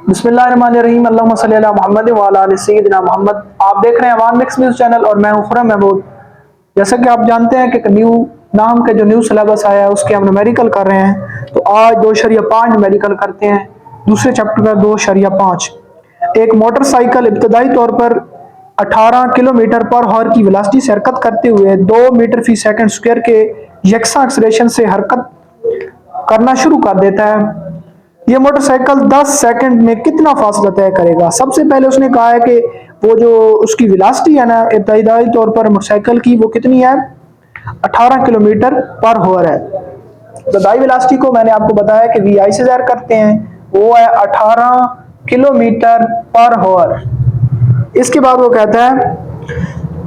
बिस्मिल्लाहिर्रहमानिर्रहीम अल्लाहुम्मा सल्ली अला मुहम्मद व अला आलि सय्यिदिना मोहम्मद। आप देख रहे हैं अवान मिक्स न्यूज़ चैनल और मैं हूं खुर्रम महमूद। जैसा कि आप जानते हैं कि न्यू नाम के जो न्यू सिलेबस आया है उसके हम न्यूमेरिकल कर रहे हैं। तो आज 2.5 न्यूमेरिकल करते हैं। दूसरे चैप्टर का 2.5। एक मोटरसाइकिल इब्तदाई तौर पर 18 किलोमीटर पर हॉर की वेलोसिटी से हरकत करते हुए 2 मीटर फी सेकंड स्क्वायर के यकसा एक्सेलरेशन से हरकत करना शुरू कर देता है। ये मोटरसाइकिल 10 सेकंड में कितना फासला तय करेगा। सबसे पहले उसने कहा है कि वो जो उसकी वेलोसिटी है ना इब्तदाई तौर पर मोटरसाइकिल की वो कितनी है, 18 किलोमीटर पर हॉर है। इब्तदाई वेलोसिटी को मैंने आपको बताया कि वी से ज़ाहिर करते हैं, वो है 18 किलोमीटर पर हॉर। इसके बाद वो कहता है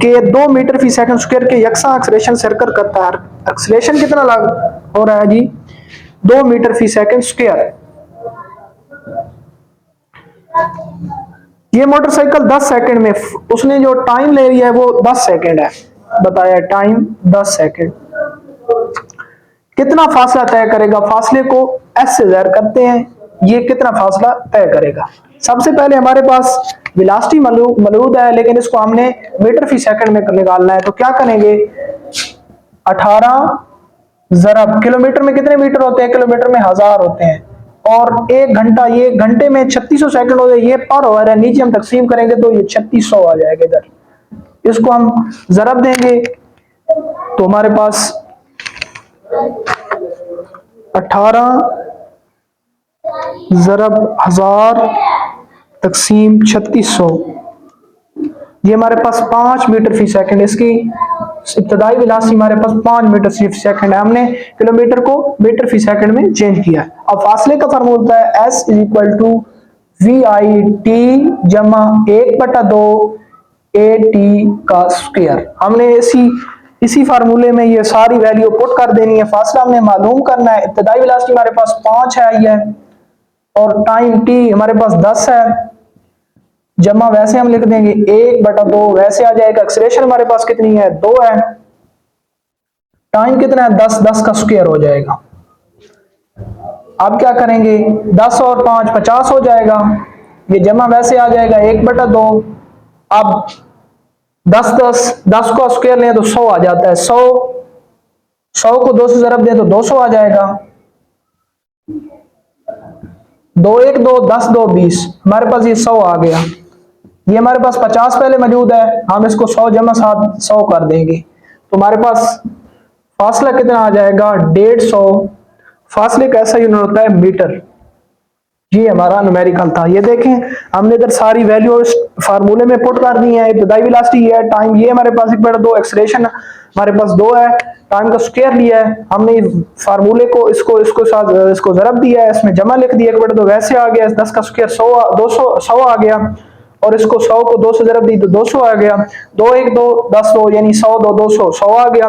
कि 2 मीटर फी सेकंड स्क्वायर के यकसा एक्सेलरेशन से हरकत करता है। एक्सेलरेशन कितना हो रहा है जी, 2 मीटर फी सेकंड स्क्वायर। ये मोटरसाइकिल 10 सेकंड में, उसने जो टाइम ले लिया है वो 10 सेकंड है, बताया टाइम 10 सेकंड। कितना फासला तय करेगा, फासले को एस से ज़ाहिर करते हैं, ये कितना फासला तय करेगा। सबसे पहले हमारे पास वेलोसिटी मौजूद है लेकिन इसको हमने मीटर फी सेकंड में निकालना है। तो क्या करेंगे, 18 ज़रब किलोमीटर में कितने मीटर होते हैं, किलोमीटर में 1000 होते हैं, और 1 घंटा, ये घंटे में 3600 सेकंड हो जाए, ये पर आवर है, नीचे हम तकसीम करेंगे तो ये 3600 आ जाएगा इधर। इसको हम ज़रब देंगे तो हमारे पास 18 ज़रब 1000 तकसीम 3600, ये हमारे पास 5 मीटर फी सेकंड। इसकी इब्तदाई वेलोसिटी हमारे पास 5 मीटर फी सेकंड है, हमने किलोमीटर को मीटर फी सेकंड में चेंज किया। अब फासले का फार्मूला है S equal to V I T जमा 1/2 AT का स्क्वायर। हमने इसी फार्मूले में ये सारी वैल्यू पुट कर देनी है। फासला हमने मालूम करना है। इब्तदाई वेलोसिटी हमारे पास 5 है ये, और टाइम t हमारे पास 10 है, जमा वैसे हम लिख देंगे 1/2 वैसे आ जाएगा। एक्सेलरेशन हमारे पास कितनी है, 2 है, टाइम कितना है 10, 10 का स्क्वायर हो जाएगा। अब क्या करेंगे, 10 और 5 50 हो जाएगा, ये जमा वैसे आ जाएगा 1/2। अब 10 को स्क्वायर लें तो 100 आ जाता है, 100 को 2 से ज़रब दें तो 200 आ जाएगा। 2 1 2 10 2 20, हमारे पास ये 100 आ गया। ये हमारे पास 50 पहले मौजूद है, हम इसको 100 जमा 100 कर देंगे तो हमारे पास फासला कितना आ जाएगा, 150। फासले का ऐसा यूनिट होता है मीटर। ये हमारा न्यूमेरिकल था। ये देखें हमने इधर सारी वैल्यू फार्मूले में पुट कर दी है। इब्तदाई वेलोसिटी है, टाइम ये हमारे पास 1/2, एक्सेलरेशन हमारे पास 2 है, टाइम का स्क्वायर लिया है हमने, फार्मूले को इसको ज़रब दिया है, इसमें जमा लिख दिया 1/2 वैसे आ गया, 10 का स्क्वायर 100 आ गया, और इसको 100 को 2 से ज़रब दी तो 200 आ गया। 2 1 2 10 2 यानी 100 2 200 100 आ गया।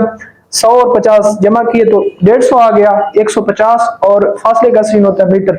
100 और 50 जमा किए तो 150 आ गया, 150, और फासले का सीन होता है मीटर।